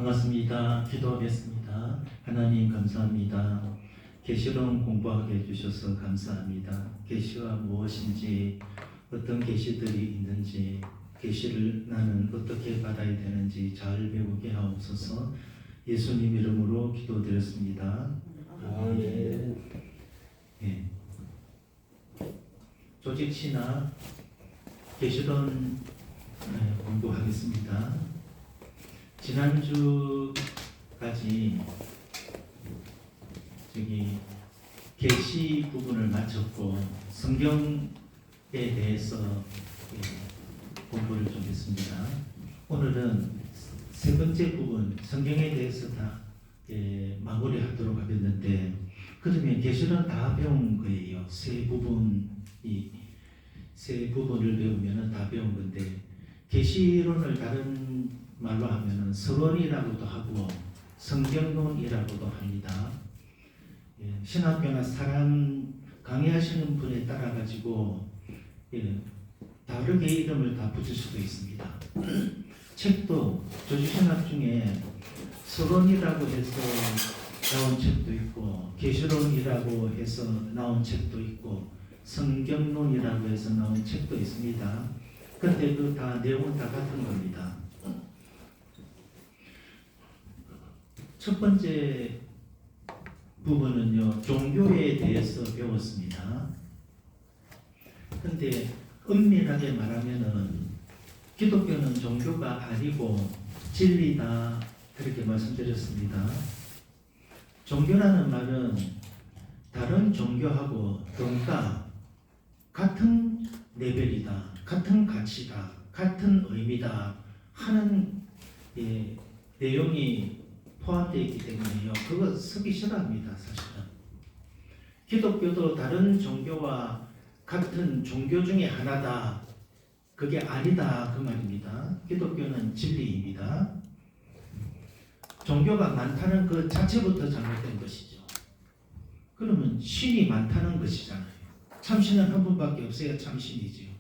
반갑습니다. 기도하겠습니다. 하나님 감사합니다. 계시론 공부하게 해주셔서 감사합니다. 계시가 무엇인지, 어떤 계시들이 있는지, 계시를 나는 어떻게 받아야 되는지 잘 배우게 하옵소서. 예수님 이름으로 기도드렸습니다. 아멘. 네. 조직 신학 계시론 공부하겠습니다. 지난주까지 계시 부분을 마쳤고 성경에 대해서 공부를 좀 했습니다. 오늘은 세 번째 부분 성경에 대해서 다 마무리하도록 하겠는데, 그러면 계시론 다 배운 거예요. 세 부분을 배우면 다 배운 건데, 계시론을 다른 말로 하면은 서론이라고도 하고 성경론이라고도 합니다. 신학교나 사람 강의하시는 분에 따라 가지고 다르게 이름을 다 붙일 수도 있습니다. 책도 조지신학 중에 서론이라고 해서 나온 책도 있고, 계시론이라고 해서 나온 책도 있고, 성경론이라고 해서 나온 책도 있습니다. 그런데 그 다 내용은 다 같은 겁니다. 첫 번째 부분은요, 종교에 대해서 배웠습니다. 근데 엄밀하게 말하면은 기독교는 종교가 아니고 진리다, 그렇게 말씀드렸습니다. 종교라는 말은 다른 종교하고 등가 같은 레벨이다, 같은 가치다, 같은 의미다 하는 내용이 포함되어 있기 때문에요. 그거 쓰기 싫어합니다. 사실은 기독교도 다른 종교와 같은 종교 중에 하나다, 그게 아니다, 그 말입니다. 기독교는 진리입니다. 종교가 많다는 그 자체부터 잘못된 것이죠. 그러면 신이 많다는 것이잖아요. 참신은 한 분밖에 없어야 참신이지요.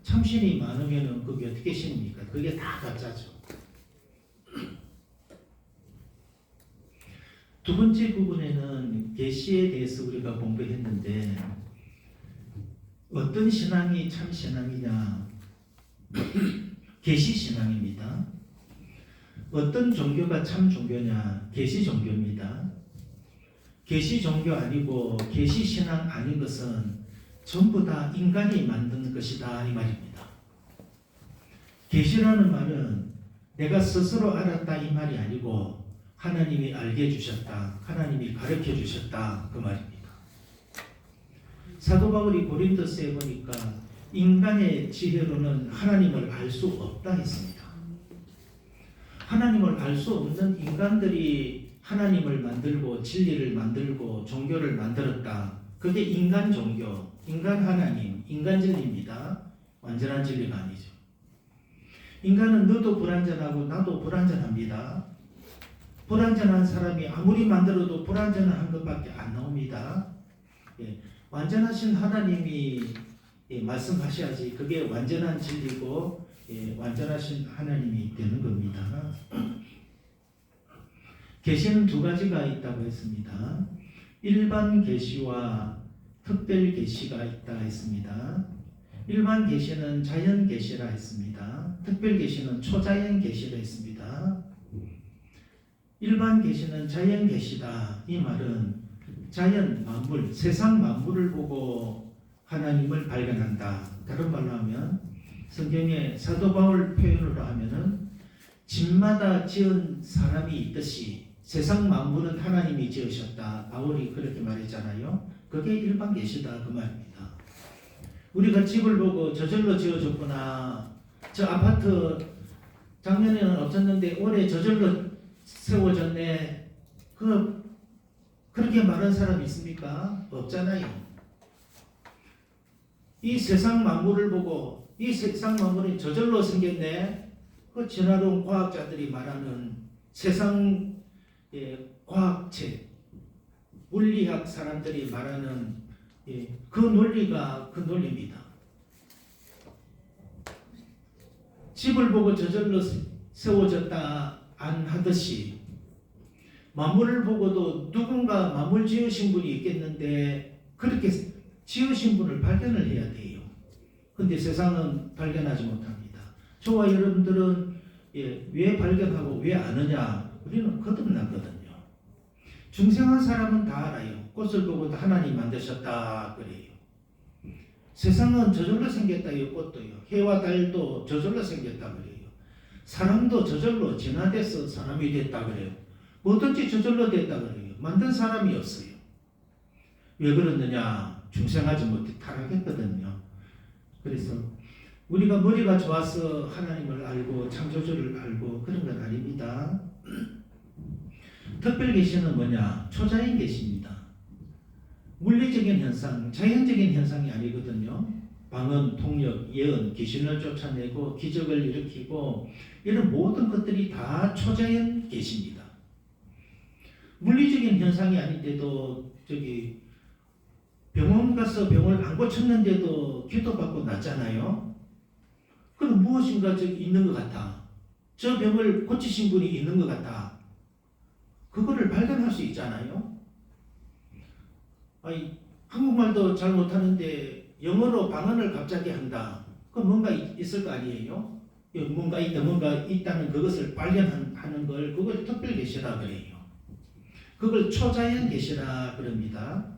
참신이 많으면 그게 어떻게 신입니까? 그게 다 가짜죠. 두 번째 부분에는 계시에 대해서 우리가 공부했는데, 어떤 신앙이 참 신앙이냐? 계시 신앙입니다. 어떤 종교가 참 종교냐? 계시 종교입니다. 계시 종교 아니고 계시 신앙 아닌 것은 전부 다 인간이 만든 것이다, 이 말입니다. 계시라는 말은 내가 스스로 알았다, 이 말이 아니고 하나님이 알게 해주셨다, 하나님이 가르쳐 주셨다, 그 말입니다. 사도 바울이 고린도서에 보니까 인간의 지혜로는 하나님을 알 수 없다 했습니다. 하나님을 알 수 없는 인간들이 하나님을 만들고 진리를 만들고 종교를 만들었다. 그게 인간 종교, 인간 하나님, 인간 진리입니다. 완전한 진리가 아니죠. 인간은 너도 불완전하고 나도 불완전합니다. 불완전한 사람이 아무리 만들어도 불완전한 것밖에 안 나옵니다. 완전하신 하나님이 말씀하셔야지 그게 완전한 진리고 완전하신 하나님이 되는 겁니다. 계시는 두 가지가 있다고 했습니다. 일반 계시와 특별 계시가 있다 했습니다. 일반 계시는 자연 계시라 했습니다. 특별 계시는 초자연 계시라 했습니다. 일반 계시는 자연 계시다, 이 말은 자연 만물, 세상 만물을 보고 하나님을 발견한다. 다른 말로 하면 성경에 사도 바울 표현으로 하면은 집마다 지은 사람이 있듯이 세상 만물은 하나님이 지으셨다. 바울이 그렇게 말했잖아요. 그게 일반 계시다, 그 말입니다. 우리가 집을 보고 저절로 지어졌구나, 저 아파트 작년에는 없었는데 올해 저절로 세워졌네, 그렇게 말하는 사람이 있습니까? 없잖아요. 이 세상 만물을 보고 이 세상 만물이 저절로 생겼네, 그 지나온 과학자들이 말하는 세상 과학책, 물리학 사람들이 말하는 그 논리가 그 논리입니다. 집을 보고 저절로 세워졌다 안 하듯이 만물을 보고도 누군가 만물 지으신 분이 있겠는데 그렇게 지으신 분을 발견을 해야 돼요. 근데 세상은 발견하지 못합니다. 저와 여러분들은 왜 발견하고 왜 아느냐? 우리는 거듭나거든요. 중생한 사람은 다 알아요. 꽃을 보고도 하나님 만드셨다 그래요. 세상은 저절로 생겼다요. 꽃도요. 해와 달도 저절로 생겼다 그래요. 사람도 저절로 진화돼서 사람이 됐다 그래요. 뭐든지 저절로 됐다 그래요. 만든 사람이 없어요. 왜 그러느냐? 중생하지 못해 타락했거든요. 그래서 우리가 머리가 좋아서 하나님을 알고 창조주를 알고 그런 건 아닙니다. 특별 계시는 뭐냐? 초자연 계시입니다. 물리적인 현상, 자연적인 현상이 아니거든요. 방언, 통역, 예언, 귀신을 쫓아내고 기적을 일으키고 이런 모든 것들이 다 초자연 계시입니다. 물리적인 현상이 아닌데도 병원 가서 병을 안 고쳤는데도 기도받고 낫잖아요. 그럼 무엇인가 있는 것 같아. 저 병을 고치신 분이 있는 것 같아. 그거를 발견할 수 있잖아요. 아니, 한국말도 잘 못하는데 영어로 방언을 갑자기 한다. 그럼 뭔가 있을 거 아니에요? 뭔가 있다는 그것을 발견하는 걸 그걸 특별 계시라 그래요. 그걸 초자연 계시라 그럽니다.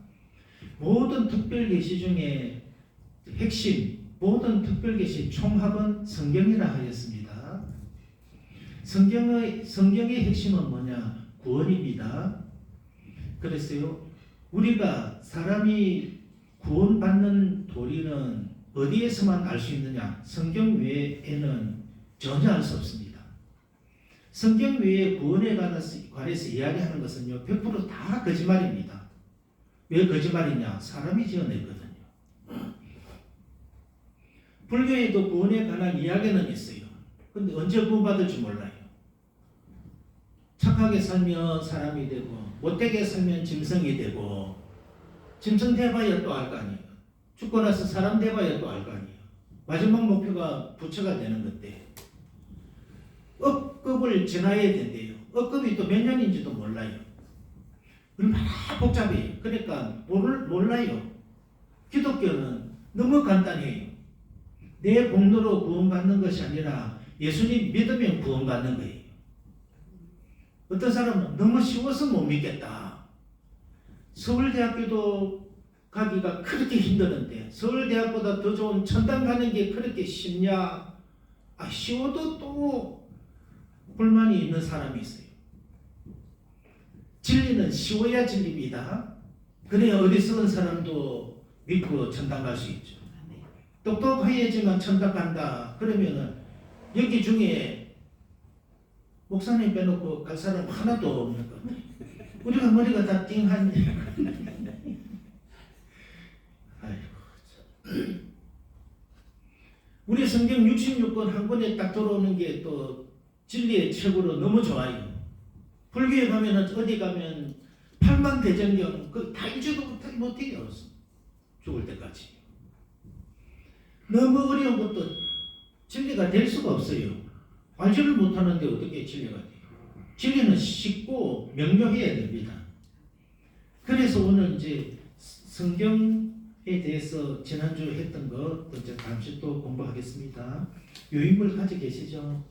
모든 특별 계시 중에 핵심, 모든 특별 계시 총합은 성경이라 하였습니다. 성경의 핵심은 뭐냐? 구원입니다. 그랬어요. 우리가 사람이 구원받는 도리는 어디에서만 알 수 있느냐? 성경 외에는 전혀 알 수 없습니다. 성경 외에 구원에 관해서 이야기하는 것은요, 100% 거짓말입니다. 왜 거짓말이냐? 사람이 지어냈거든요. 불교에도 구원에 관한 이야기는 있어요. 근데 언제 구원받을지 몰라요. 착하게 살면 사람이 되고 못되게 살면 짐승이 되고 짐승 돼봐야 또 알 거 아니에요. 죽고 나서 사람 돼봐야 또 알 거 아니에요. 마지막 목표가 부처가 되는 건데 업급을 지나야 된대요. 업급이 또 몇 년인지도 몰라요. 얼마나 복잡해요. 그러니까 몰라요. 기독교는 너무 간단해요. 내 공로로 구원받는 것이 아니라 예수님 믿으면 구원받는 거예요. 어떤 사람은 너무 쉬워서 못 믿겠다. 서울대학교도 가기가 그렇게 힘드는데 서울대학보다 더 좋은 천당 가는 게 그렇게 쉽냐? 쉬워도 또 불만이 있는 사람이 있어요. 진리는 쉬워야 진리입니다. 그래야 어리석은 사람도 믿고 천당 갈 수 있죠. 똑똑해야지만 천당 간다. 그러면은 여기 중에 목사님 빼놓고 갈 사람 하나도 없는 것 같아요. 우리가 머리가 다 띵한. 아이고. 우리 성경 66권 한 권에 딱 들어오는 게 또 진리의 책으로 너무 좋아요. 불교에 가면은 어디 가면 8만 대전경 다 읽지도 못해요. 죽을 때까지. 너무 어려운 것도 진리가 될 수가 없어요. 알지를 못하는데 어떻게 진리가 돼요? 진리는 쉽고 명료해야 됩니다. 그래서 오늘 이제 성경에 대해서 지난주 했던 거 이제 잠시 또 공부하겠습니다. 요인물 가지고 계시죠?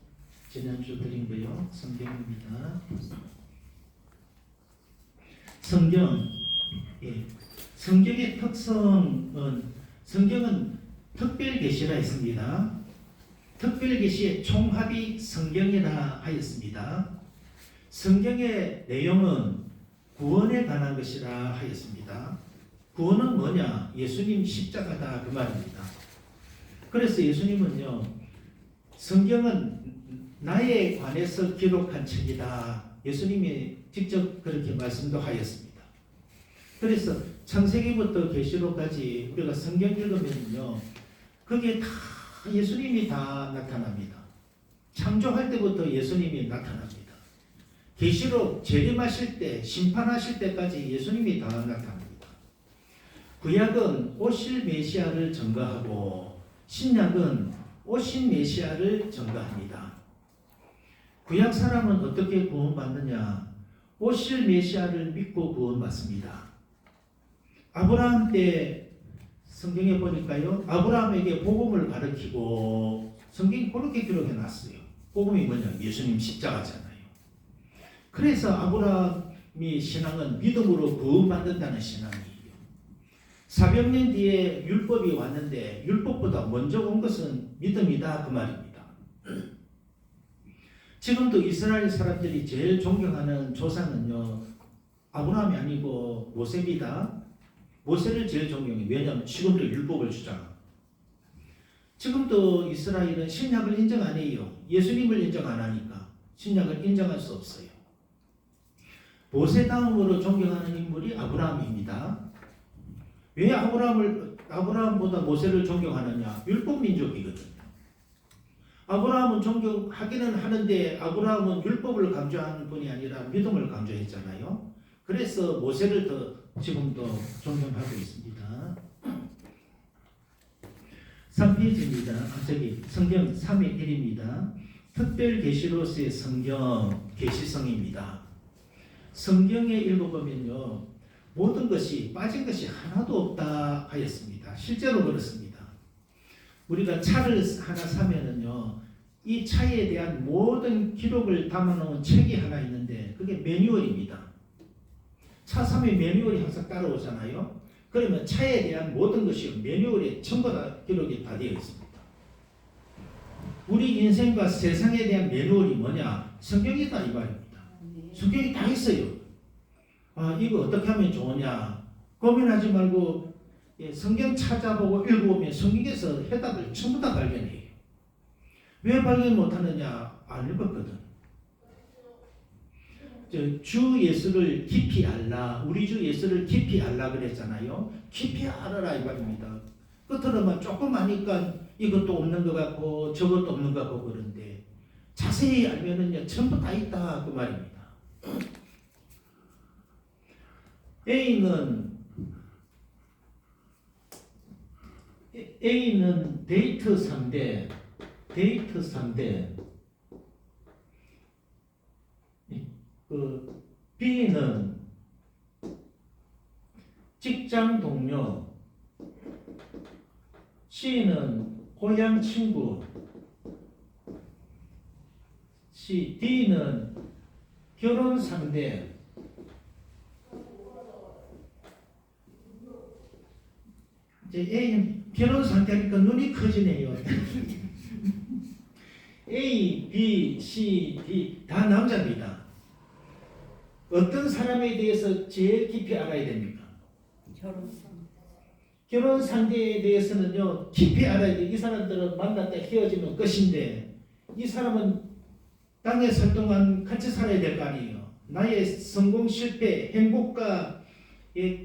지난주 드린 거요. 성경입니다. 성경의 특성은 성경은 특별 계시라 했습니다. 특별 계시의 총합이 성경이라 하였습니다. 성경의 내용은 구원에 관한 것이라 하였습니다. 구원은 뭐냐? 예수님 십자가다 그 말입니다. 그래서 예수님은요, 성경은 나에 관해서 기록한 책이다. 예수님이 직접 그렇게 말씀도 하였습니다. 그래서 창세기부터 계시록까지 우리가 성경 읽으면요, 그게 다 예수님이 다 나타납니다. 창조할 때부터 예수님이 나타납니다. 계시록 재림하실 때, 심판하실 때까지 예수님이 다 나타납니다. 구약은 오실 메시아를 증거하고 신약은 오신 메시아를 증거합니다. 구약 사람은 어떻게 구원받느냐? 오실 메시아를 믿고 구원받습니다. 아브라함 때 성경에 보니까요, 아브라함에게 복음을 가르치고 성경이 그렇게 기록해 놨어요. 복음이 뭐냐? 예수님 십자가잖아요. 그래서 아브라함이 신앙은 믿음으로 구원받는다는 신앙이에요. 400년 뒤에 율법이 왔는데 율법보다 먼저 온 것은 믿음이다 그 말입니다. 지금도 이스라엘 사람들이 제일 존경하는 조상은요, 아브라함이 아니고 모세입니다. 모세를 제일 존경해요. 왜냐하면 지금도 율법을 주잖아. 지금도 이스라엘은 신약을 인정 안 해요. 예수님을 인정 안 하니까 신약을 인정할 수 없어요. 모세 다음으로 존경하는 인물이 아브라함입니다. 왜 아브라함보다 모세를 존경하느냐? 율법 민족이거든요. 아브라함은 존경하기는 하는데 아브라함은 율법을 강조하는 분이 아니라 믿음을 강조했잖아요. 그래서 모세를 더 지금도 존경하고 있습니다. 3페이지입니다. 성경 3의 1입니다. 특별 계시로서의 성경 계시성입니다. 성경에 읽어보면요, 모든 것이 빠진 것이 하나도 없다 하였습니다. 실제로 그렇습니다. 우리가 차를 하나 사면은요, 이 차에 대한 모든 기록을 담아놓은 책이 하나 있는데 그게 매뉴얼입니다. 차 사면 매뉴얼이 항상 따라오잖아요. 그러면 차에 대한 모든 것이 매뉴얼에 전부 다 기록이 다 되어 있습니다. 우리 인생과 세상에 대한 매뉴얼이 뭐냐? 성경이다 이 말입니다. 성경이 다 있어요. 아, 이거 어떻게 하면 좋으냐? 고민하지 말고 성경 찾아보고 읽어보면 성경에서 해답을 전부 다 발견해요. 왜 발견 못하느냐? 안 읽었거든. 주 예수를 깊이 알라, 우리 주 예수를 깊이 알라 그랬잖아요. 깊이 알아라 이 말입니다. 끝으로만 조금 아니까 이것도 없는 것 같고 저것도 없는 것 같고 그런데 자세히 알면은요 전부 다 있다 그 말입니다. A는 데이트 상대, B는 직장 동료, C는 고향 친구, D는 결혼 상대, 이제 A는 결혼 상태니까 눈이 커지네요. A, B, C, D 다 남자입니다. 어떤 사람에 대해서 제일 깊이 알아야 됩니까? 결혼 상대에 대해서는요 깊이 알아야 돼요. 이 사람들은 만났다 헤어지면 끝인데 이 사람은 땅에 살 동안 같이 살아야 될 거 아니에요. 나의 성공 실패, 행복과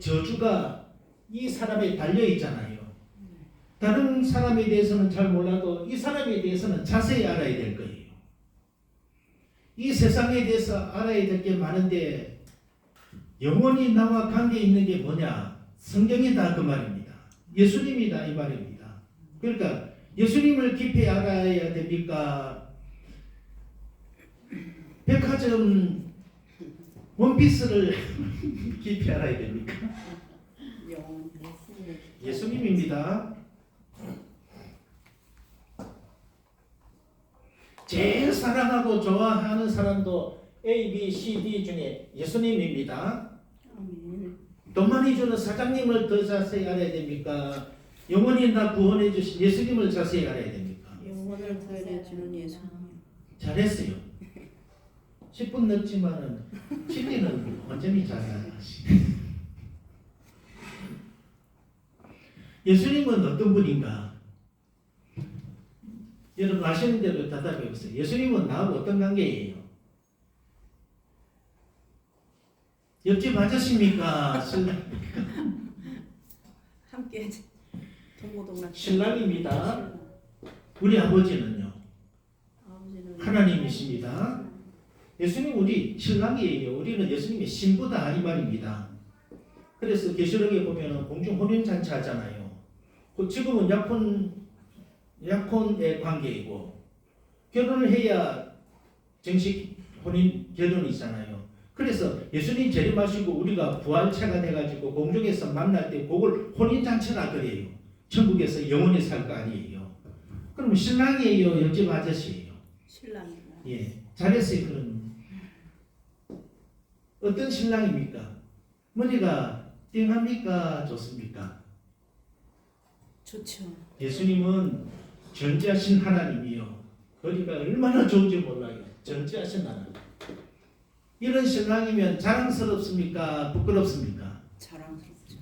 저주가 이 사람에 달려 있잖아요. 다른 사람에 대해서는 잘 몰라도 이 사람에 대해서는 자세히 알아야 될 거예요. 이 세상에 대해서 알아야 될 게 많은데 영원히 나와 관계 있는 게 뭐냐? 성경이다 그 말입니다. 예수님이다 이 말입니다. 그러니까 예수님을 깊이 알아야 됩니까? 백화점 원피스를 깊이 알아야 됩니까? 예수님입니다. 제일 사랑하고 좋아하는 사람도 A, B, C, D 중에 예수님입니다. 돈 많이 주는 사장님을 더 자세히 알아야 됩니까? 영원히 나 구원해 주신 예수님을 자세히 알아야 됩니까? 영혼을 구원해 주는 예수님. 잘했어요. 10분 늦지만은 진리는 완전히 잘하시네. 예수님은 어떤 분인가? 여러분 아시는 대로 대답해 보세요. 예수님은 나하고 어떤 관계예요? 옆집 아저씨입니까? 함께 동고동락. 신랑입니다. 우리 아버지는요? 하나님이십니다. 예수님 우리 신랑이에요. 우리는 예수님의 신부다 이 말입니다. 그래서 계시록에 보면 공중 혼인잔치 하잖아요. 지금은 약혼의 관계이고 결혼을 해야 정식 혼인 결혼이잖아요. 그래서 예수님 재림하시고 우리가 부활체가 돼가지고 공중에서 만날 때 그걸 혼인잔치라 그래요. 천국에서 영원히 살 거 아니에요. 그럼 신랑이에요, 옆집 아저씨예요? 신랑이구나. 예, 잘했어요. 그럼 어떤 신랑입니까? 머리가 띵합니까? 좋습니까? 좋죠. 예수님은 전지하신 하나님이요. 머리가 얼마나 좋은지 몰라요. 전지하신 하나님. 이런 신랑이면 자랑스럽습니까? 부끄럽습니까? 자랑스럽죠.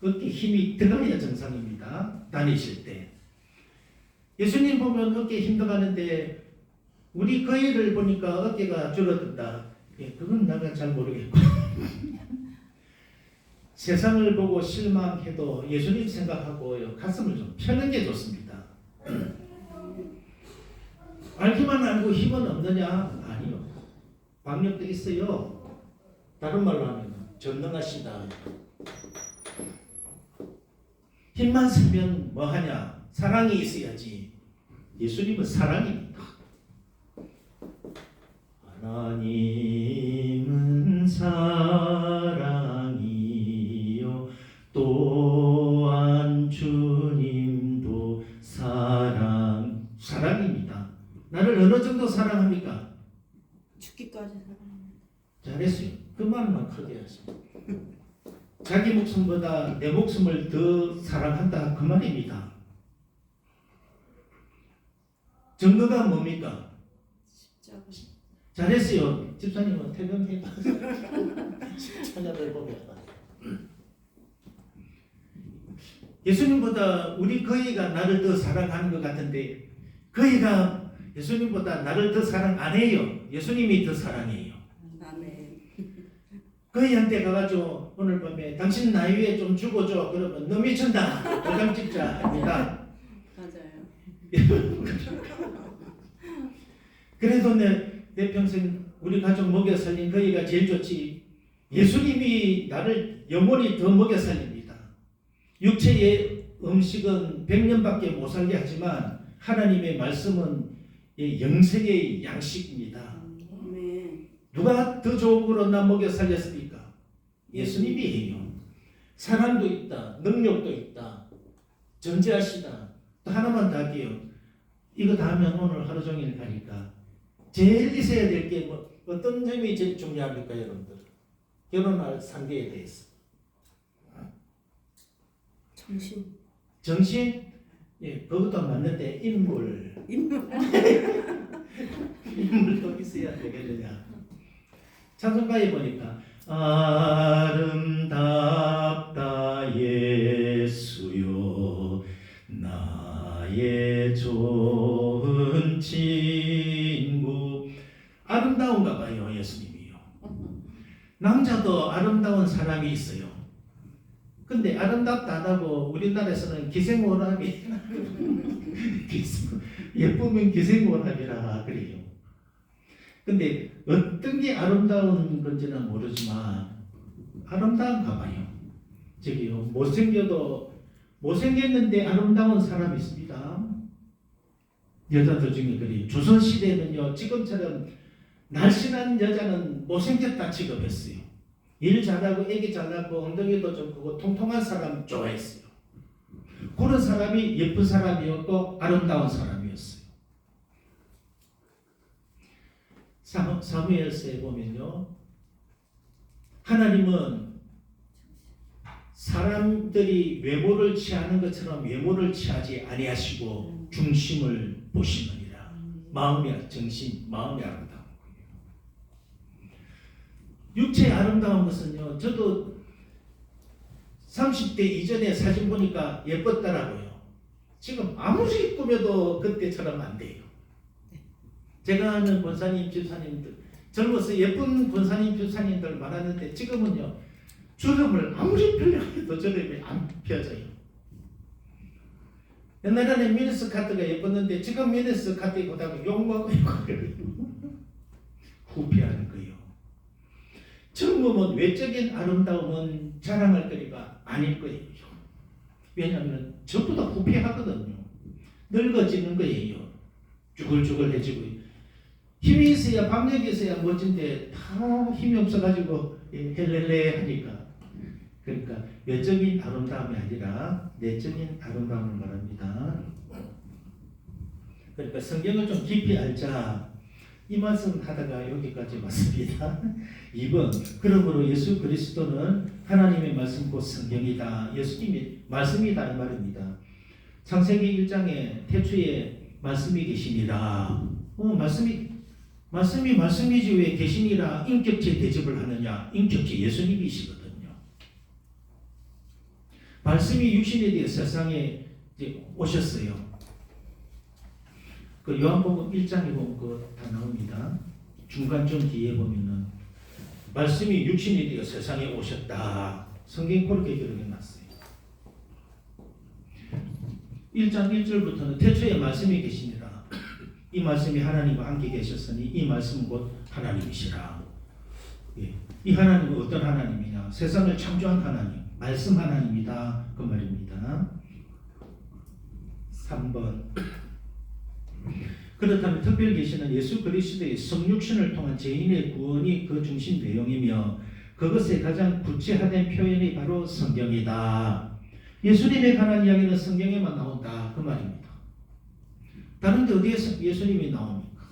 어깨 힘이 들어가야 정상입니다. 다니실 때. 예수님 보면 어깨 힘 들어가는데 우리 거의를 보니까 어깨가 줄어든다. 예, 그건 내가 잘 모르겠고. 세상을 보고 실망해도 예수님 생각하고 가슴을 좀 펴는 게 좋습니다. 알기만 알고 힘은 없느냐? 아니요. 방력도 있어요. 다른 말로 하면 전능하시다. 힘만 쓰면 뭐하냐? 사랑이 있어야지. 예수님은 사랑입니다. 하나님은 사랑이요 또한 주님도 사랑입니다. 나를 어느 정도 사랑합니까? 죽기까지 사랑합니다. 잘했어요. 그 말만 크게 하세요. 자기 목숨보다 내 목숨을 더 사랑한다 그 말입니다. 증거가 뭡니까? 십자가. 잘했어요. 집사님은 퇴근해봐. 찬양을 보면 예수님보다 우리 거의가 나를 더 사랑하는 것 같은데 거의가 예수님보다 나를 더 사랑 안 해요. 예수님이 더 사랑해요. 아멘. 거의한테 가가지고 오늘 밤에 당신 나이 위에 좀 죽어줘. 그러면 너 미친다. 도장 찍자 합니다. 맞아요. 그래도 내 평생 우리 가족 먹여 살린 거의가 제일 좋지. 예수님이 나를 영원히 더 먹여 살립니다. 육체의 음식은 100년밖에 못 살게 하지만 하나님의 말씀은 영생의 양식입니다. 아멘. 누가 더 좋은 거로 나 먹여 살렸습니까? 예수님이 해요. 사랑도 있다. 능력도 있다. 전지하시다. 또 하나만 더 할게요. 이거 다 하면 오늘 하루 종일 가니까 제일 있어야 될 게 어떤 점이 제일 중요합니까, 여러분들? 결혼할 상대에 대해서. 정신. 정신? 예, 그것도 맞는데 인물. 인물도 있어야 되겠느냐. 찬송가에 보니까 아름답다 예수여 나의 좋은 친구. 아름다운가 봐요, 예수님이요. 남자도 아름다운 사람이 있어요. 근데 아름답다 안 하고 우리나라에서는 기생오람이 예쁘면 기생오람이라 그래요. 근데 어떤 게 아름다운 건지는 모르지만 아름다운가 봐요. 저기요, 못생겼는데 아름다운 사람이 있습니다. 여자들 중에 그래요. 조선시대는요, 지금처럼 날씬한 여자는 못생겼다 취급했어요. 일 잘하고 애기 잘나고 엉덩이도 좀 크고 통통한 사람 좋아했어요. 그런 사람이 예쁜 사람이었고 아름다운 사람이었어요. 사무엘서에 보면요, 하나님은 사람들이 외모를 취하는 것처럼 외모를 취하지 아니하시고 중심을 보시느니라. 마음이 정신, 마음이 아름다운 거예요. 육체의 아름다운 것은요, 저도 30대 이전에 사진 보니까 예뻤더라고요. 지금 아무리 꾸며도 그때처럼 안 돼요. 제가 아는 권사님, 집사님들, 젊어서 예쁜 권사님, 집사님들 많았는데 지금은요, 주름을 아무리 펴려고 해도 주름이 안 펴져요. 옛날에는 미니스커트가 예뻤는데 지금 미니스커트 보다가 욕먹고 후피하는 거예요. 젊음은 외적인 아름다움은 자랑할 거리가 아닐 거예요. 왜냐하면 전부 다 후피하거든요. 늙어지는 거예요. 쭈글쭈글해지고 힘이 있어야 박력이 있어야 멋진데 다 힘이 없어가지고 헬렐레 하니까 그러니까 외적인 아름다움이 아니라 내적인 아름다움을 말합니다. 그러니까 성경을 좀 깊이 알자 이 말씀 하다가 여기까지 왔습니다. 2번 그러므로 예수 그리스도는 하나님의 말씀 곧 성경이다. 예수님이 말씀이다 이 말입니다. 창세기 1장에 태초에 말씀이 계시니라. 말씀이지 왜 계시니라 인격체 대접을 하느냐. 인격체 예수님이시거든요. 말씀이 육신에 대해 세상에 이제 오셨어요. 그 요한복음 1장에 보면 그 다 나옵니다. 중간쯤 뒤에 보면은 말씀이 육신에 대해 세상에 오셨다. 성경이 그렇게 기록해 놨어요. 1장 1절부터는 태초에 말씀이 계시니라. 이 말씀이 하나님과 함께 계셨으니 이 말씀은 곧 하나님이시라. 예. 이 하나님은 어떤 하나님이냐? 세상을 창조한 하나님, 말씀 하나님이다 그 말입니다. 3번 그렇다면 특별 계시는 예수 그리스도의 성육신을 통한 죄인의 구원이 그 중심 내용이며 그것의 가장 구체화된 표현이 바로 성경이다. 예수님에 관한 이야기는 성경에만 나온다 그 말입니다. 다른 데 어디에 예수님이 나옵니까?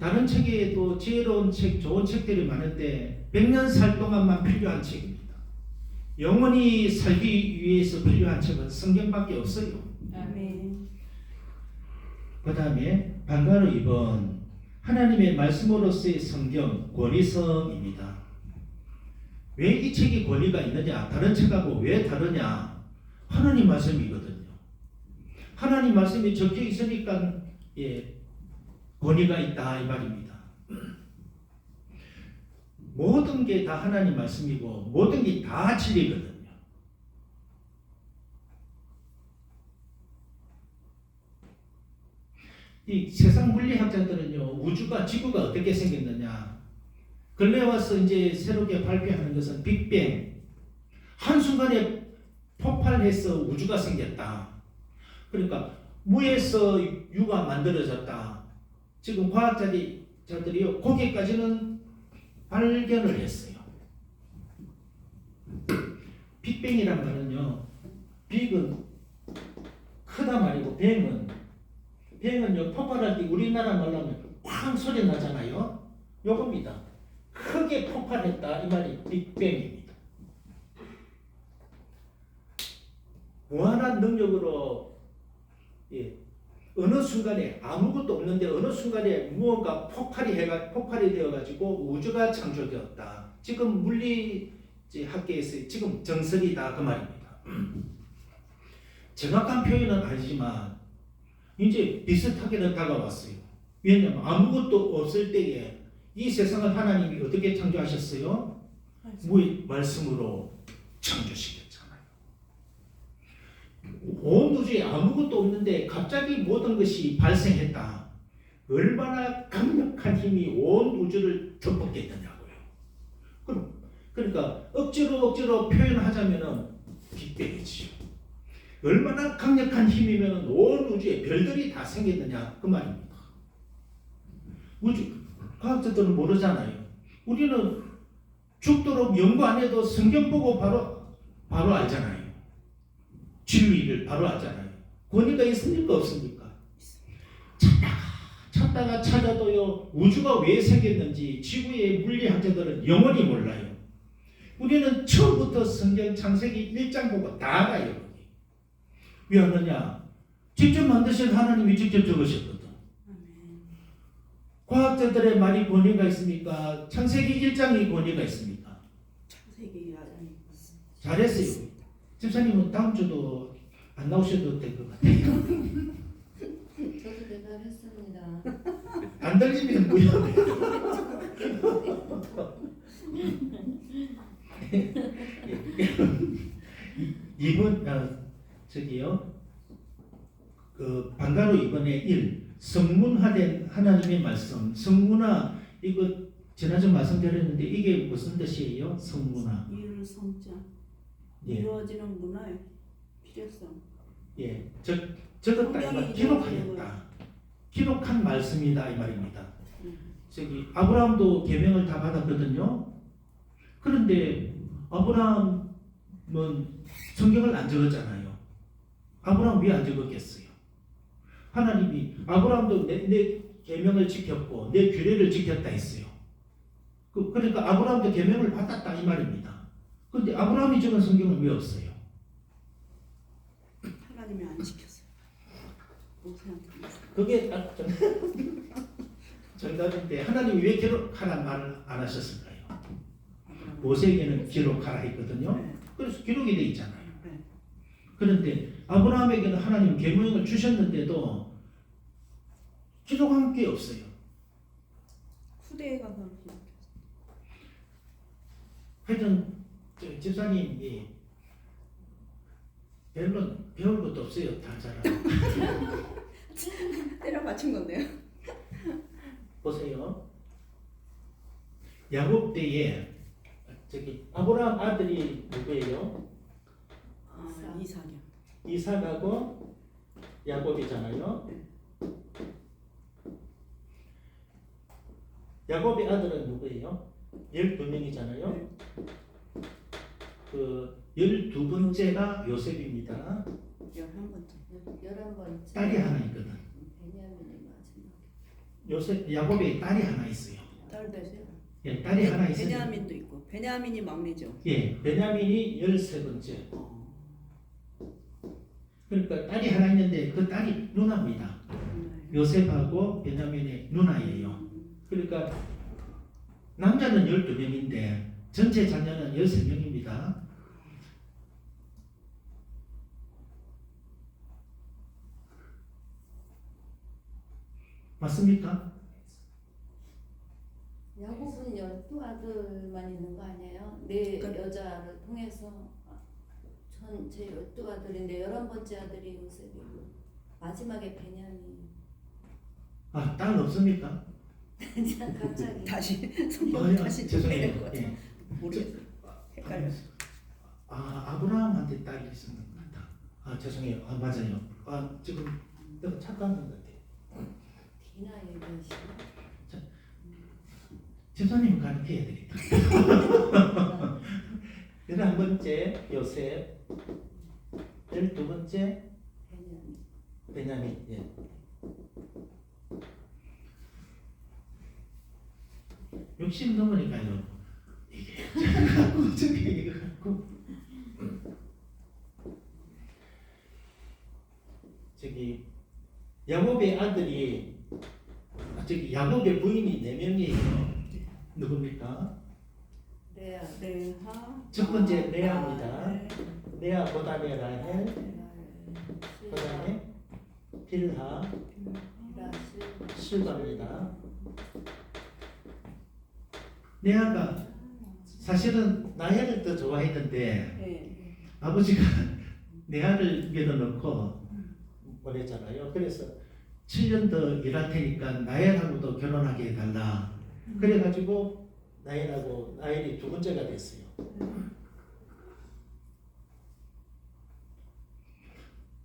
다른 책에도 지혜로운 책, 좋은 책들이 많은데 100년 살 동안만 필요한 책입니다. 영원히 살기 위해서 필요한 책은 성경밖에 없어요. 아멘. 그 다음에 반가로 2번 하나님의 말씀으로서의 성경 권위성입니다. 왜 이 책이 권위가 있느냐? 다른 책하고 왜 다르냐? 하나님 말씀이거든요. 하나님 말씀이 적혀 있으니까 권위가 있다 이 말입니다. 모든 게 다 하나님 말씀이고 모든 게 다 진리거든요. 이 세상 물리학자들은요 우주가 지구가 어떻게 생겼느냐 근래 와서 이제 새롭게 발표하는 것은 빅뱅 한순간에 폭발해서 우주가 생겼다. 그러니까 무에서 유가 만들어졌다. 지금 과학자들이요 거기까지는 발견을 했어요. 빅뱅이란 말은요 빅은 크다 말이고 뱅은요 폭발할 때 우리나라 말로 하면 쾅 소리 나잖아요. 요겁니다. 크게 폭발했다 이 말이 빅뱅입니다. 무한한 능력으로 어느 순간에 아무것도 없는데 어느 순간에 무언가 폭발이 되어가지고 우주가 창조되었다. 지금 물리학계에서 지금 정설이다 그 말입니다. 정확한 표현은 아니지만 이제 비슷하게는 다가왔어요. 왜냐하면 아무것도 없을 때에 이 세상을 하나님이 어떻게 창조하셨어요? 말씀으로 창조시켰잖아요. 온 우주에 아무것도 없는데 갑자기 모든 것이 발생했다. 얼마나 강력한 힘이 온 우주를 덮었겠느냐고요. 그러니까 억지로 표현하자면은 빅뱅이지요. 얼마나 강력한 힘이면 온 우주에 별들이 다 생겼느냐 그 말입니다. 우주 과학자들은 모르잖아요. 우리는 죽도록 연구 안 해도 성경 보고 바로 알잖아요. 진리를 바로 알잖아요. 권위가 있습니까 없습니까? 찾다가 찾아도요 우주가 왜 생겼는지 지구의 물리학자들은 영원히 몰라요. 우리는 처음부터 성경 창세기 1장 보고 다 알아요. 왜 하느냐? 직접 만드신 하나님이 직접 적으셨거든. 과학자들의 말이 권위가 있습니까? 창세기 1장이 권위가 있습니까? 창세기가 아니고. 잘했어요. 집사님은 다음 주도 안 나오셔도 될 것 같아요. 저도 대답했습니다. 안 들리면 무효해요. 이번 저기요 그 반가로 이번에 1 성문화된 하나님의 말씀 성문화 이거 지난주 말씀드렸는데 이게 무슨 뜻이에요? 성문화 이룰 성자. 예. 이루어지는 문화의 필요성. 예, 적었다 기록하였다. 기록한 말씀이다 이 말입니다. 아브라함도 계명을 다 받았거든요. 그런데 아브라함은 성경을 안 적었잖아요. 아브라함 왜 안 적었겠어요? 하나님이 아브라함도 내 계명을 지켰고 내 규례를 지켰다 했어요. 그러니까 아브라함도 계명을 받았다 이 말입니다. 그런데 아브라함이 적은 성경은 왜 없어요? 하나님이 안 지켰어요. 모세한테 했어요. 그게 딱 정답인데 하나님이 왜 기록하라는 말을 안 하셨을까요? 모세에게는 기록하라 했거든요. 네. 그래서 기록이 돼 있잖아요. 네. 그런데 아브라함에게는 하나님 계명을 주셨는데도 기록한 게 없어요. 후대에 가서 기록했어요. 하여튼 집사님이 별로 배울 것도 없어요. 다 잘하고. 때려 맞춘 건데요. 보세요. 야곱 때에 아브라함 아들이 누구예요? 이삭이요. 이삭하고 야곱이잖아요. 야곱의 아들은 누구예요? 12명이잖아요. 그 12번째가 요셉입니다. 11번째. 11번째. 딸이 하나 있거든. 베냐민의 마지막. 요셉 야곱의 딸이 하나 있어요. 딸도 있어요. 예, 딸이 하나 있어요. 베냐민도 있고. 베냐민이 막내죠. 예, 베냐민이 13번째. 그러니까 딸이 하나 있는데 그 딸이 누나입니다. 요셉하고 베냐민의 누나예요. 그러니까 남자는 12명인데 전체 자녀는 13명입니다. 맞습니까? 야곱은 12아들만 있는 거 아니에요? 네 그러니까- 여자를 통해서 전체 12아들인데 11번째 아들이 요셉이고 마지막에 베냐민. 아, 딸 없습니까? 그냥 갑자기 다시 성경 다시 죄송해요. 읽는 거죠. 예. 모르겠어요. 헷갈려서. 아브라함한테 딸이 있었는 것 같다. 죄송해요. 맞아요. 지금 내가 착각한 것 같아요. 디나 얘기하시고. 집사님 가르쳐야 되겠다. 11번째 요셉, 12번째 베냐민. 베냐민. 예. 욕심 넘으니까요. 이게 갖고 저게 이거 갖고 야곱의 아들이 야곱의 부인이 4명이에요. 누굽니까? 레아. 레하. 첫 번째 레아입니다. 네. 레아 그다음에 라헬, 실바. 그다음에 빌하, 실바. 실바입니다. 레아가 사실은 라헬을 더 좋아했는데 네. 아버지가 레아를 밀어넣고 보냈잖아요. 그래서 7년 더 일할 테니까 라헬하고도 결혼하게 해달라. 그래가지고 라헬이 두 번째가 됐어요.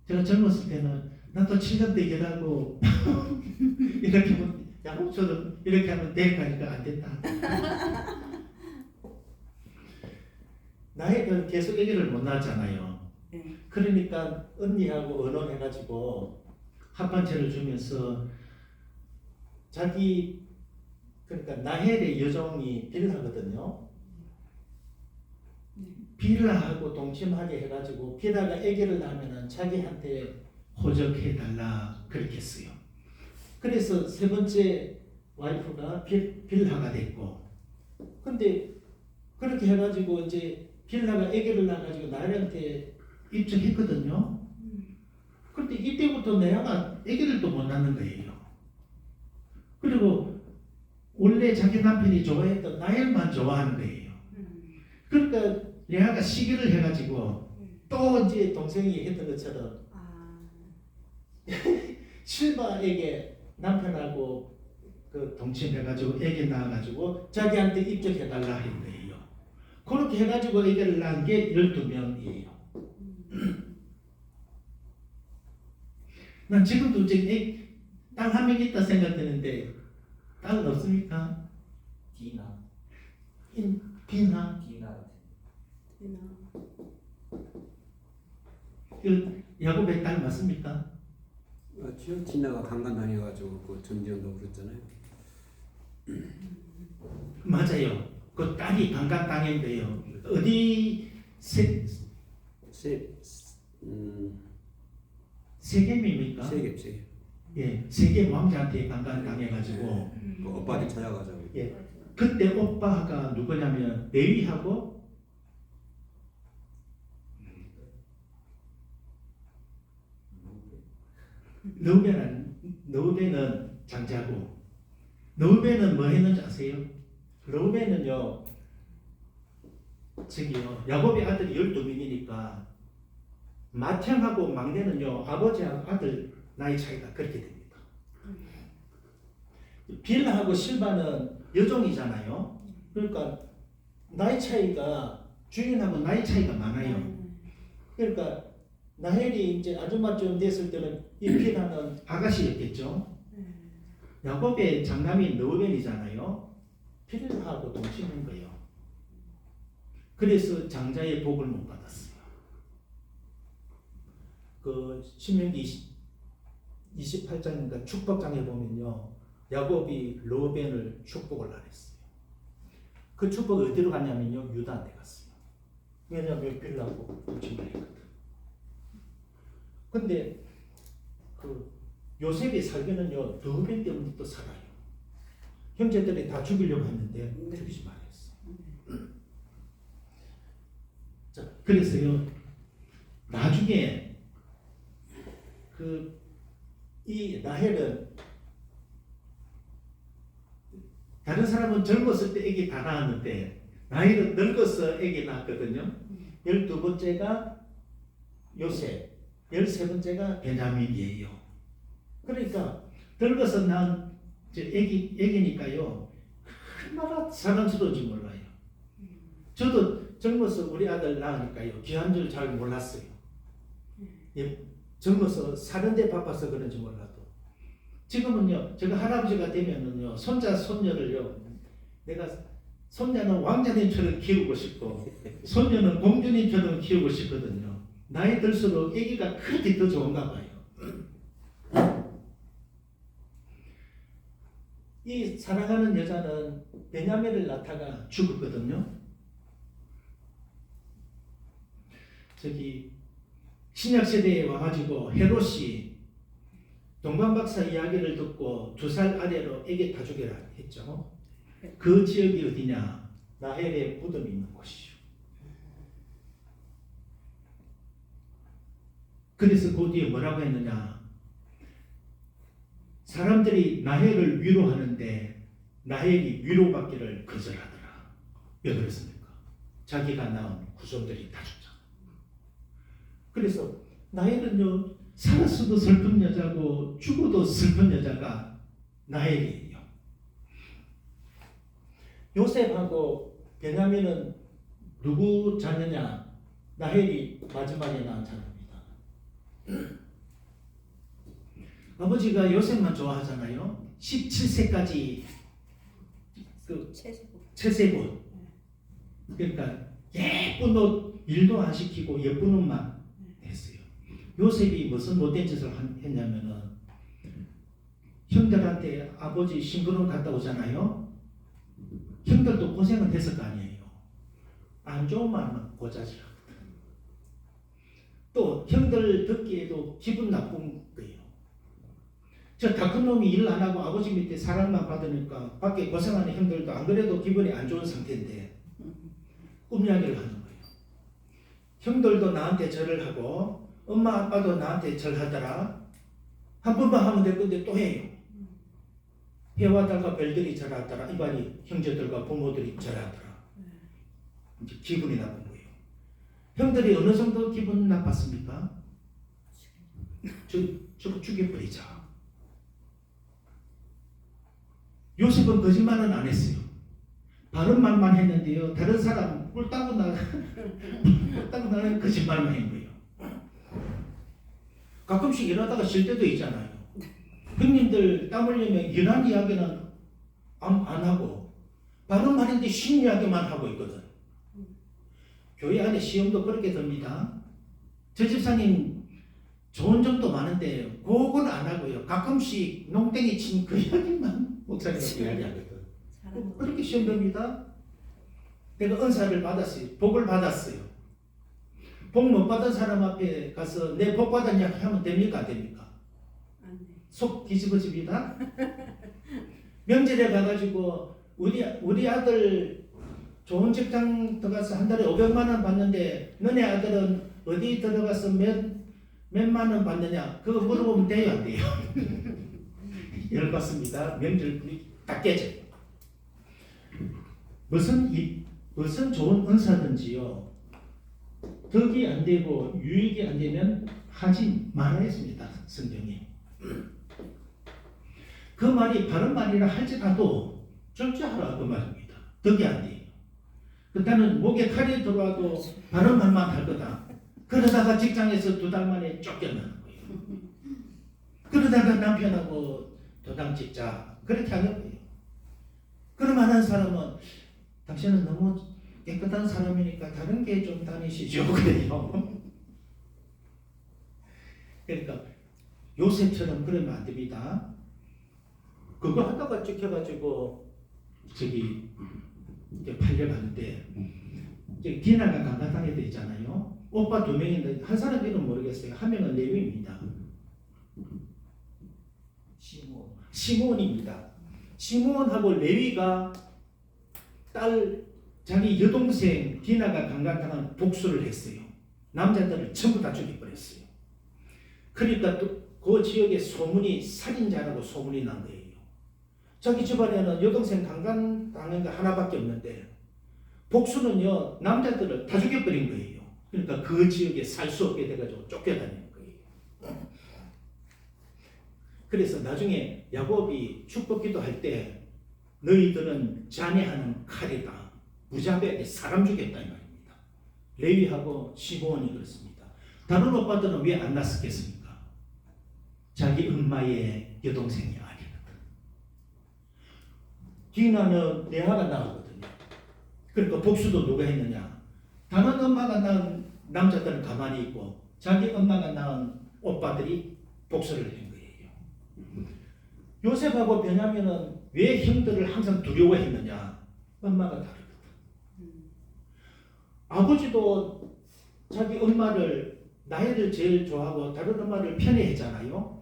제가 젊었을 때는 나도 7년 더 일하고 이렇게 하면 야곱처럼 이렇게 하면 될까니까 안 됐다. 라헬은 계속 아기를 못 낳았잖아요. 네. 그러니까 언니하고 의논해가지고 합반체를 주면서 그러니까 라헬의 여종이 빌하거든요. 빌하하고 동침하게 해가지고 빌하가 아기를 낳으면은 자기한테 호적해달라 그렇게 했어요. 그래서 세 번째 와이프가 빌하가 됐고, 근데 그렇게 해가지고 이제 빌하가 아기를 낳아가지고 라헬한테 입적했거든요. 그런데 이때부터 레아가 아기를 또 못 낳는 거예요. 그리고 원래 자기 남편이 좋아했던 라헬만 좋아하는 거예요. 그러니까 레아가 시기를 해가지고 또 이제 동생이 했던 것처럼 실바에게 남편하고 그 동침해가지고 아기 낳아가지고 자기한테 입적해달라 한 거예요. 그렇게 해가지고 아기를 낳은 게 12명이에요. 난 지금도 땅 한 명 있다 생각되는데 땅은 없습니까? 디나 비나 같은. 되나? 그 야곱의 딸 맞습니까? 맞죠? 디나가 강간 당해가지고 그 전쟁도 그랬잖아요. 맞아요. 그 딸이 강간당했대요. 어디 세겜입니까? 세계. 예, 세겜 왕자한테 강간당해가지고 그 오빠들 찾아가자고. 예, 그때 오빠가 누구냐면 레위하고 너베는 장자고 너베는 뭐 했는지 아세요? 너베는요 저기요 야곱의 아들이 12명이니까 마탱하고 막내는요 아버지하고 아들 나이 차이가 그렇게 됩니다. 빌하고 실바는 여종이잖아요. 그러니까 나이 차이가 주인하고 나이 차이가 많아요. 그러니까 나헬이 이제 아줌마쯤 됐을 때는 이 빌하는 아가씨였겠죠. 야곱의 장남이 느우벤이잖아요. 빌하고 동침한 거예요. 그래서 장자의 복을 못 받았어요. 그 신명기 28장인가 축복장에 보면요. 야곱이 르우벤을 축복을 안 했어요. 그 축복이 어디로 갔냐면요. 유다한테 갔어요. 왜냐하면 빌하고 동침하거든. 근데 그 요셉이 살기는요. 르우벤 때부터 살아요. 형제들이 다 죽이려고 했는데 죽이지 말았어. 자, 그래서요. 나중에 이 라헬은 다른 사람은 젊었을 때 아기 다 낳았는데 라헬은 늙어서 아기 낳았거든요. 12번째가 요셉, 13번째가 베냐민이에요. 그러니까 늙어서 낳은 아기니까요. 얼마나 사랑스러운지 몰라요. 저도 젊어서 우리 아들 낳으니까요. 귀한 줄 잘 몰랐어요. 젊어서 사는데 바빠서 그런지 몰라도 지금은요 제가 할아버지가 되면은요 손자 손녀를요 내가 손자는 왕자님처럼 키우고 싶고 손녀는 공주님처럼 키우고 싶거든요. 나이 들수록 아기가 그렇게 더 좋은가 봐요. 이 사랑하는 여자는 베냐민을 낳다가 죽었거든요. 저기 신약시대에 와가지고 헤롯이 동방박사 이야기를 듣고 2살 아래로 애기 다 죽여라 했죠. 그 지역이 어디냐? 라헬의 무덤이 있는 곳이죠. 그래서 그 뒤에 뭐라고 했느냐? 사람들이 라헬을 위로하는데 라헬이 위로받기를 거절하더라. 왜 그랬습니까? 자기가 낳은 후손들이 다 죽잖아. 그래서 라헬은요 살았어도 슬픈 여자고 죽어도 슬픈 여자가 라헬이에요. 요셉하고 베냐민은 누구 자녀냐? 라헬이 마지막에 낳은 자녀입니다. 아버지가 요셉만 좋아하잖아요. 17세까지 그 채세본 그러니까 예쁜 옷 일도 안 시키고 예쁜 옷만 했어요. 요셉이 무슨 못된 짓을 했냐면은 형들한테 아버지 심부름 갔다 오잖아요. 형들도 고생은 했을 거 아니에요. 안 좋은 말만 고자질하거든. 또 형들 듣기에도 기분 나쁜 거예요. 저 다 큰 놈이 일 안 하고 아버지 밑에 사랑만 받으니까 밖에 고생하는 형들도 안 그래도 기분이 안 좋은 상태인데 꿈이야기를 하는 거예요. 형들도 나한테 절을 하고 엄마 아빠도 나한테 절하더라. 한 번만 하면 될 건데 또 해요. 해와 달과 별들이 절하더라. 이반이 형제들과 부모들이 절하더라. 이제 기분이 나쁜 거예요. 형들이 어느 정도 기분 나빴습니까? 죽여버리자. 요셉은 거짓말은 안 했어요. 바른 말만 했는데요. 다른 사람 꿀따고 나는 거짓말만 한 거예요. 가끔씩 일하다가 쉴 때도 있잖아요. 형님들 땀 흘리면 이런 이야기는 안 하고 바른 말인데 신 이야기만 하고 있거든. 교회 안에 시험도 그렇게 듭니다. 저 집사님 좋은 점도 많은데 그건 안 하고요. 가끔씩 농땡이 친 그 이야기만 목사님하고 이야기하거든. 그렇게 시험 듭니다. 내가 은사를 받았어요. 복을 받았어요. 복 못 받은 사람 앞에 가서 내 복 받은 이야기 하면 됩니까? 안 됩니까? 안 돼. 속 뒤집어집니다. 명절에 가가지고 우리 아들 좋은 직장 들어가서 한 달에 500만 원 받는데 너네 아들은 어디 들어가서 몇만 원 받느냐? 그거 물어보면 돼요, 안 돼요? 열받습니다. 명절 분위기 딱 깨져요. 무슨 좋은 은사든지요. 덕이 안 되고 유익이 안 되면 하지 말아야 했습니다. 성경에. 그 말이 바른 말이라 할지라도 절제하라 그 말입니다. 덕이 안 돼요. 나는 목에 칼이 들어와도 바른 말만 할 거다. 그러다가 직장에서 2달 만에 쫓겨나는 거예요. 그러다가 남편하고 도장 찍자 그렇게 하는 거예요. 그럼 하는 사람은 당신은 너무 깨끗한 사람이니까 다른 게 좀 다니시죠 그래요. 그러니까 요셉처럼 그러면 안 됩니다. 그거 하다가 찍혀가지고 저기 이제 팔려가는데 이제 디나가 강간당해 돼 있잖아요. 오빠 2명인데 한 사람 이름 모르겠어요. 한 명은 레위입니다. 시몬입니다. 시몬하고 레위가 자기 여동생 디나가 강간당한 복수를 했어요. 남자들을 전부 다 죽여버렸어요. 그러니까 또 그 지역에 소문이 살인자라고 소문이 난 거예요. 자기 집안에는 여동생 강간당한 거 하나밖에 없는데 복수는요 남자들을 다 죽여버린 거예요. 그러니까 그 지역에 살 수 없게 돼가지고 쫓겨다니는 거예요. 그래서 나중에 야곱이 축복기도 할 때 너희들은 자네하는 칼이다. 무자비하게 사람 죽였다 이 말입니다. 레위하고 시므온이 그렇습니다. 다른 오빠들은 왜 안 났었겠습니까? 자기 엄마의 여동생이 아니거든. 디나는 레아가 낳았거든요. 그러니까 복수도 누가 했느냐? 다른 엄마가 낳은 남자들은 가만히 있고 자기 엄마가 낳은 오빠들이 복수를 한 거예요. 요셉하고 베냐민은 왜 형들을 항상 두려워했느냐? 엄마가 다르거든. 아버지도 자기 엄마를 나이를 제일 좋아하고 다른 엄마를 편애했잖아요.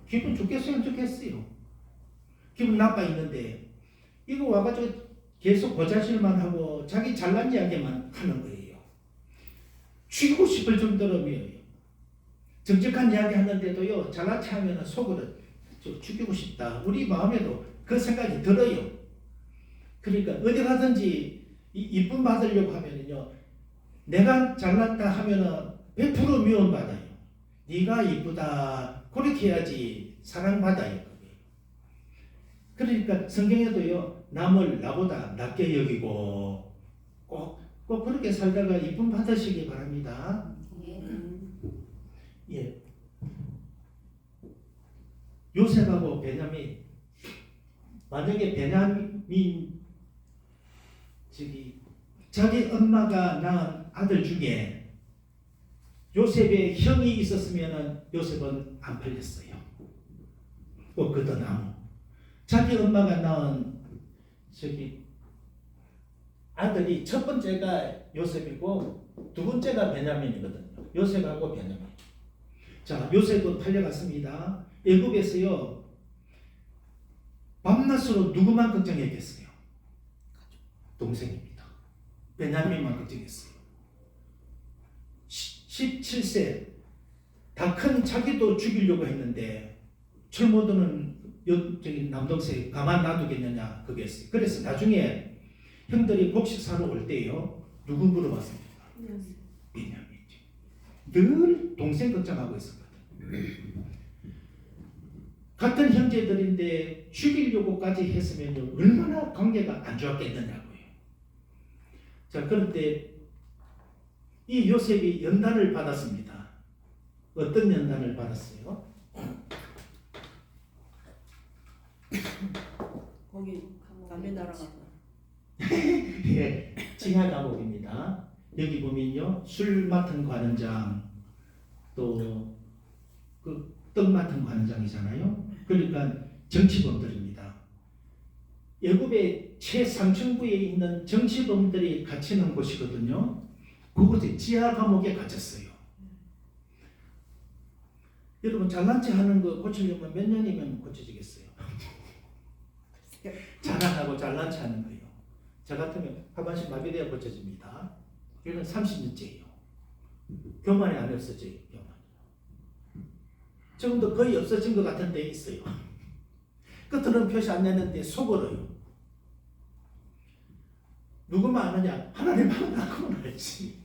기분 좋겠어요? 안 좋겠어요? 기분 나빠 있는데 이거 와가지고 계속 고자질만 하고 자기 잘난 이야기만 하는 거예요. 죽이고 싶을 정도로 미워요. 정직한 이야기 하는데도요 잘난 체 하면 속으로 죽이고 싶다. 우리 마음에도 그 생각이 들어요. 그러니까 어디 가든지 이쁨 받으려고 하면은요 내가 잘났다 하면은 100% 미움받아요. 네가 이쁘다 그렇게 해야지 사랑받아요. 그러니까 성경에도요 남을 나보다 낮게 여기고 꼭 그렇게 살다가 이쁨 받으시기 바랍니다. 예. 요셉하고 베냐민 만약에 베냐민 자기 엄마가 낳은 아들 중에 요셉의 형이 있었으면 요셉은 안 팔렸어요. 걷어나무. 자기 엄마가 낳은 아들이 첫 번째가 요셉이고 두 번째가 베냐민이거든요. 요셉하고 베냐민. 자, 요셉은 팔려갔습니다. 애굽에서요 밤낮으로 누구만 걱정했겠어요? 동생입니다. 베냐민만 걱정했어요. 17세 다 큰 자기도 죽이려고 했는데 철모드는 남동생 가만 놔두겠느냐 그거였어요. 그래서 나중에 형들이 곡식 사러 올 때요 누구 물어봤습니까? 베냐민이죠. 늘 동생 걱정하고 있었거든요. 같은 형제들인데 죽이려고까지 했으면 얼마나 관계가 안 좋았겠느냐고요. 자, 그런데 이 요셉이 연단을 받았습니다. 어떤 연단을 받았어요? 거기 남의 나라 가서 예, 지하 감옥입니다. 여기 보면요, 술 맡은 관원장, 또 그 떡 맡은 관원장이잖아요. 그러니까 정치범들입니다. 애굽의 최상층부에 있는 정치범들이 갇히는 곳이거든요. 그곳에 지하 감옥에 갇혔어요. 여러분 잘난 체 하는 거 고치려면 몇 년이면 고쳐지겠어요? 자랑하고 잘난 체 하는 거예요. 저 같으면 하반신 마비되어 고쳐집니다. 이건 30년째예요. 교만이 안 없어져요. 교만. 지금도 거의 없어진 것 같은 데 있어요. 겉으로는 표시 안 내는데 속으로요. 누구만 아느냐? 하나님만 알고는 알지.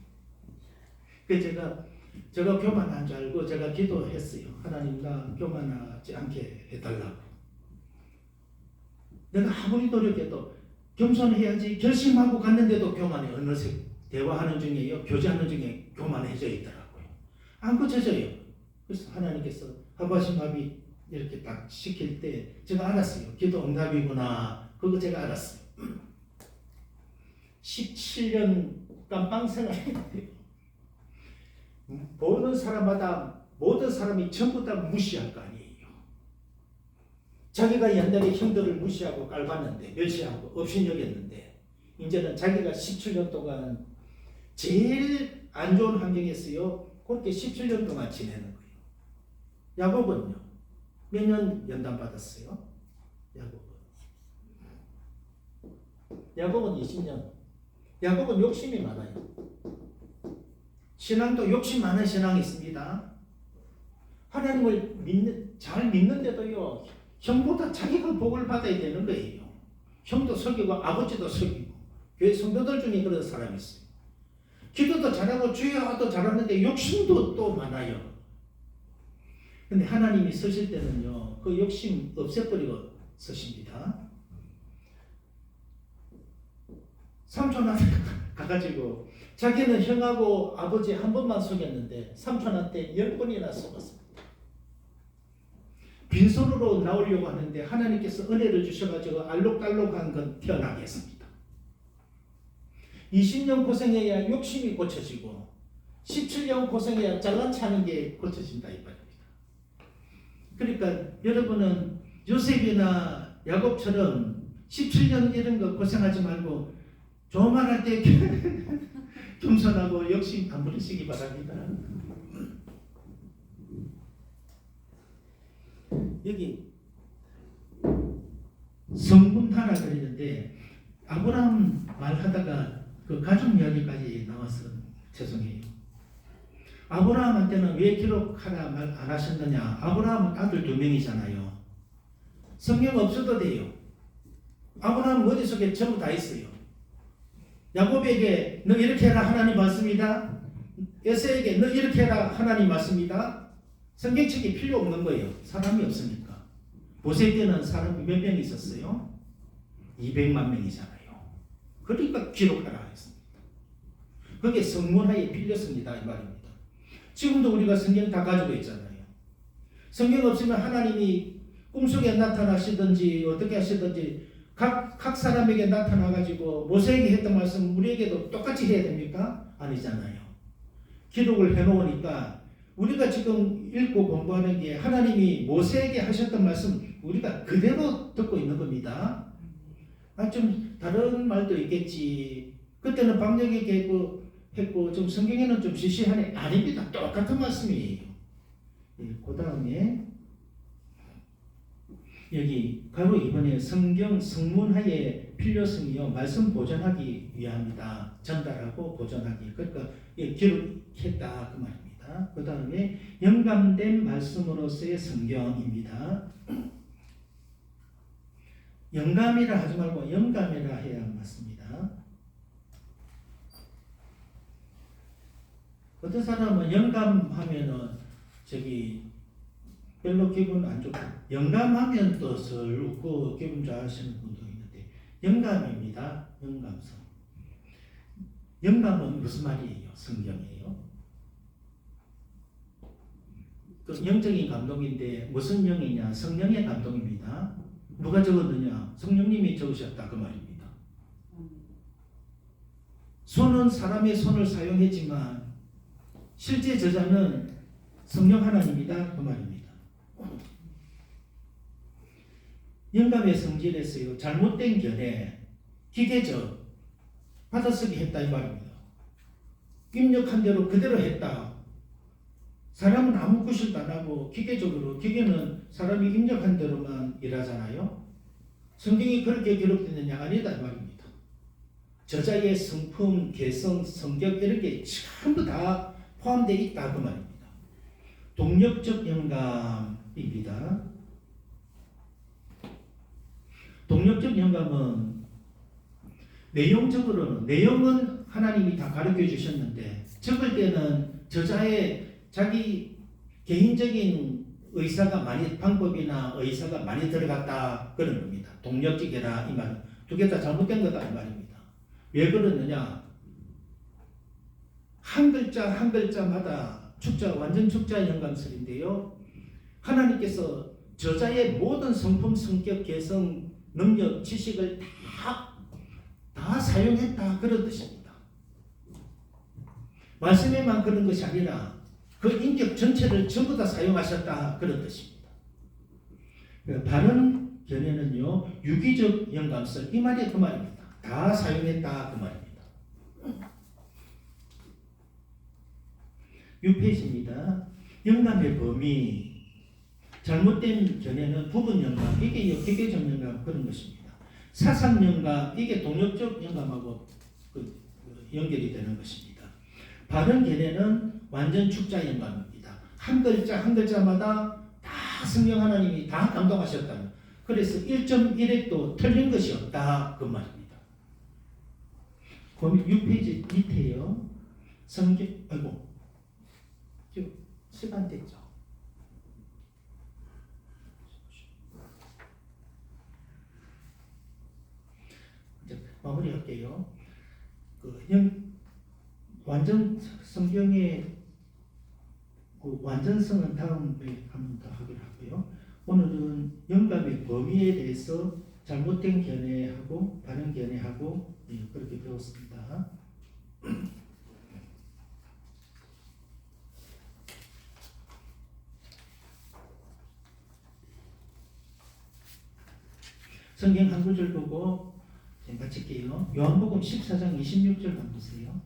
그래서 제가 교만한 줄 알고 제가 기도했어요. 하나님 나 교만하지 않게 해달라고. 내가 아무리 노력해도 겸손해야지 결심하고 갔는데도 교만해. 어느새 대화하는 중에요. 교제하는 중에 교만해져 있더라고요. 안 고쳐져요. 그래서 하나님께서 하바신 마비 이렇게 딱 시킬 때 제가 알았어요. 기도 응답이구나. 그거 제가 알았어요. 17년 깜빵 생활했는데요. 보는 사람마다 모든 사람이 전부 다 무시할 거 아니에요. 자기가 옛날에 형들을 무시하고 깔봤는데 멸시하고 업신여겼는데 이제는 자기가 17년 동안 제일 안 좋은 환경에서요. 그렇게 17년 동안 지내는 거예요. 야곱은요. 몇 년 연단 받았어요? 야곱은 20년. 야곱은 욕심이 많아요. 신앙도 욕심 많은 신앙이 있습니다. 하나님을 잘 믿는데도요. 형보다 자기가 복을 받아야 되는 거예요. 형도 속이고 아버지도 속이고 교회 성도들 중에 그런 사람이 있어요. 기도도 잘하고 주여도 잘하는데 욕심도 또 많아요. 근데 하나님이 서실 때는요. 그 욕심 없애버리고 서십니다. 삼촌한테 가가지고 자기는 형하고 아버지 한 번만 속였는데 삼촌한테 10번이나 속았습니다. 빈손으로 나오려고 하는데 하나님께서 은혜를 주셔가지고 알록달록한 건 태어나게 했습니다. 20년 고생해야 욕심이 고쳐지고 17년 고생해야 잘난 체하는 게 고쳐진다 이 말입니다. 그러니까 여러분은 요셉이나 야곱처럼 17년 이런 거 고생하지 말고 조만할 때 겸손하고 욕심 안 부리시기 바랍니다. 여기 성분 하나 그리는데 아브라함 말하다가 그 가족 이야기까지 나와서 죄송해요. 아브라함한테는 왜 기록하라 말 안 하셨느냐? 아브라함은 아들 2명이잖아요. 성경 없어도 돼요. 아브라함 머릿속에 전부 다 있어요. 야곱에게 너 이렇게 해라 하나님 말씀이다. 에서에게 너 이렇게 해라 하나님 말씀이다. 성경책이 필요 없는 거예요. 사람이 없으니까. 모세 때는 사람이 몇 명 있었어요? 200만 명이잖아요. 그러니까 기록하라 했습니다. 그게 성문화에 필요했습니다 이 말입니다. 지금도 우리가 성경 다 가지고 있잖아요. 성경 없으면 하나님이 꿈속에 나타나시든지 어떻게 하시든지 각 사람에게 나타나가지고 모세에게 했던 말씀 우리에게도 똑같이 해야 됩니까? 아니잖아요. 기록을 해놓으니까 우리가 지금 읽고 공부하는 게 하나님이 모세에게 하셨던 말씀 우리가 그대로 듣고 있는 겁니다. 좀 다른 말도 있겠지. 그때는 박력있게 했고 좀 성경에는 좀 시시하네. 아닙니다. 똑같은 말씀이에요. 그 다음에 여기 바로 이번에 성경 성문화의 필요성이요. 말씀 보존하기 위함이다. 전달하고 보존하기. 그러니까 기록했다 그 말입니다. 그 다음에 영감된 말씀으로서의 성경입니다. 영감이라 하지 말고 영감이라 해야 맞습니다. 어떤 사람은 영감하면은 별로 기분 안 좋고 영감하면 또 설 웃고 기분 좋아하시는 분도 있는데 영감입니다. 영감성. 영감은 무슨 말이에요? 성경이에요. 그 영적인 감동인데 무슨 영이냐? 성령의 감동입니다. 누가 적었느냐? 성령님이 적으셨다 그 말입니다. 손은 사람의 손을 사용했지만 실제 저자는 성령 하나님이다 그 말입니다. 영감의 성질에서요 잘못된 견해, 기계적 받아쓰기 했다 이 말입니다. 입력한 대로 그대로 했다. 사람은 아무 구실도 안 하고 기계적으로, 기계는 사람이 입력한 대로만 일하잖아요. 성경이 그렇게 기록되느냐? 아니다 이 말입니다. 저자의 성품, 개성, 성격 이런 게 전부 다 포함되어 있다 그 말입니다. 동력적 영감입니다. 동력적 영감은 내용적으로는, 내용은 하나님이 다 가르쳐 주셨는데 적을 때는 저자의 자기 개인적인 의사가 많이, 방법이나 의사가 많이 들어갔다 그런 겁니다. 동력적이라 이 말, 두 개 다 잘못된 거다 이 말입니다. 왜 그러느냐? 한 글자 한 글자마다 축자, 완전 축자 영감설인데요. 하나님께서 저자의 모든 성품, 성격, 개성, 능력, 지식을 다 사용했다 그런 뜻입니다. 말씀에만 그런 것이 아니라 그 인격 전체를 전부 다 사용하셨다 그런 뜻입니다. 바른 견해는요 유기적 영감설 이 말이 그 말입니다. 다 사용했다 그 말입니다. 6페이지입니다. 영감의 범위. 잘못된 견해는 부분 영감, 이게 기계적 영감 그런 것입니다. 사상 영감, 이게 동력적 영감하고 연결이 되는 것입니다. 바른 견해는 완전 축자 영감입니다. 한 글자 한 글자마다 다 성령 하나님이 다 감동하셨다. 그래서 1.1핵도 틀린 것이 없다 그 말입니다. 6페이지 밑에요. 성경, 아이고 시간 됐죠. 마무리할게요. 완전 성경의 완전성은 다음에 한번 더 하기로 하고요. 오늘은 영감의 범위에 대해서 잘못된 견해하고 바른 견해하고 그렇게 배웠습니다. 성경 한 구절 보고 마칠게요. 요한복음 14장 26절 한번 보세요.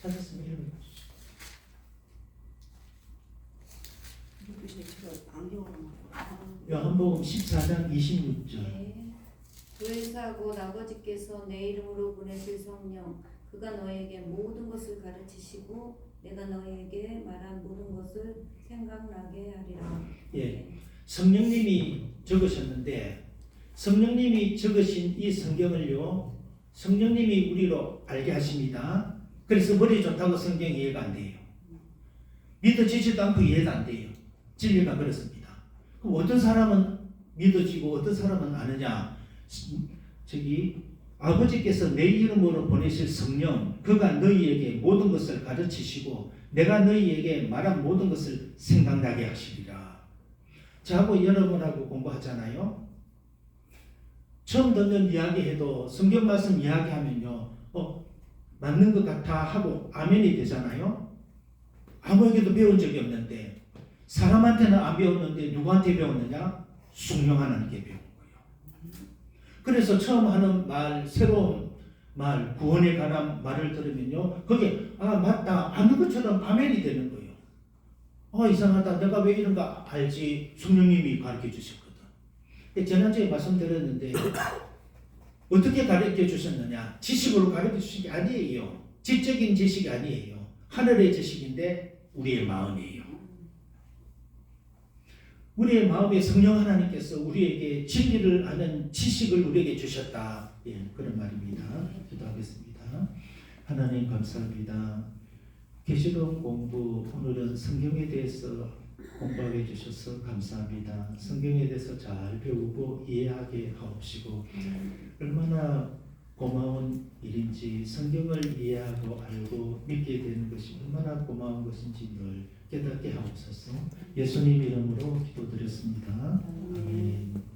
찾았으면 읽어주시죠. 요한복음 14장 26절. 네. 주에서 곧 아버지께서 내 이름으로 보내실 성령 그가 너에게 모든 것을 가르치시고 내가 너에게 말한 모든 것을 생각나게 하리라. 예, 성령님이 적으셨는데 성령님이 적으신 이 성경을요 성령님이 우리로 알게 하십니다. 그래서 머리 좋다고 성경 이해가 안 돼요. 믿어지지도 않고 이해가 안 돼요. 진리가 그렇습니다. 그럼 어떤 사람은 믿어지고 어떤 사람은 아느냐? 저기 아버지께서 내 이름으로 보내실 성령 그가 너희에게 모든 것을 가르치시고 내가 너희에게 말한 모든 것을 생각나게 하시리라. 저하고 여러분하고 공부하잖아요. 처음 듣는 이야기해도 성경 말씀 이야기하면요 맞는 것 같아 하고 아멘이 되잖아요. 아무에게도 배운 적이 없는데 사람한테는 안 배웠는데 누구한테 배웠느냐? 성령 하나님께 배운 거예요. 그래서 처음 하는 말, 새로운 말, 구원에 관한 말을 들으면요 그게 맞다 아는 것처럼 아멘이 되는 거예요. 이상하다 내가 왜 이런가 알지 성령님이 가르쳐 주셨거든. 지난주에 말씀드렸는데 어떻게 가르쳐 주셨느냐? 지식으로 가르쳐 주신 게 아니에요. 지적인 지식이 아니에요. 하늘의 지식인데 우리의 마음이에요. 우리의 마음에 성령 하나님께서 우리에게 진리를 아는 지식을 우리에게 주셨다. 그런 말입니다. 기도하겠습니다. 하나님 감사합니다. 계시록 공부 오늘은 성경에 대해서 공부하게 해주셔서 감사합니다. 성경에 대해서 잘 배우고 이해하게 하옵시고 얼마나 고마운 일인지 성경을 이해하고 알고 믿게 되는 것이 얼마나 고마운 것인지 늘 깨닫게 하옵소서. 예수님 이름으로 기도드렸습니다. 아멘.